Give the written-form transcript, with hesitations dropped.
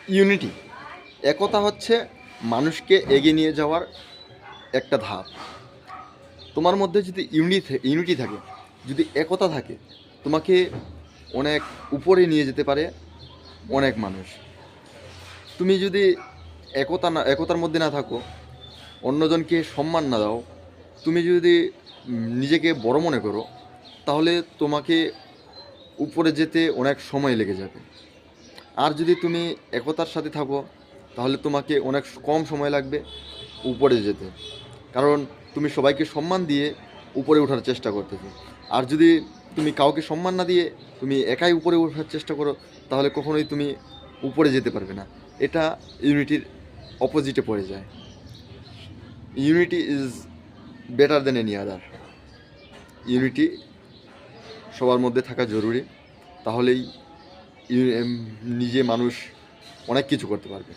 Unity, একতা হচ্ছে মানুষকে এগিয়ে নিয়ে যাওয়ার একটা ধাপ। তোমার মধ্যে যদি ইউনিটি থাকে, যদি একতা থাকে, তোমাকে অনেক উপরে নিয়ে যেতে পারে অনেক মানুষ। তুমি যদি একতার মধ্যে না থাকো, অন্যজনকে সম্মান না দাও, তুমি যদি নিজেকে বড় মনে করো, তাহলে তোমাকে উপরে যেতে অনেক সময় লেগে যাবে। আর যদি তুমি একতার সাথে থাকো, তাহলে তোমাকে অনেক কম সময় লাগবে উপরে যেতে। কারণ তুমি সবাইকে সম্মান দিয়ে উপরে ওঠার চেষ্টা করতেছো। আর যদি তুমি কাউকে সম্মান না দিয়ে তুমি একাই উপরে ওঠার চেষ্টা করো, তাহলে কখনোই তুমি উপরে যেতে পারবে না। এটা ইউনিটির অপোজিটে পড়ে যায়। Unity is better than any other. Unity সবার মধ্যে থাকা জরুরি, তাহলেই নিজে মানুষ অনেক কিছু করতে পারবে।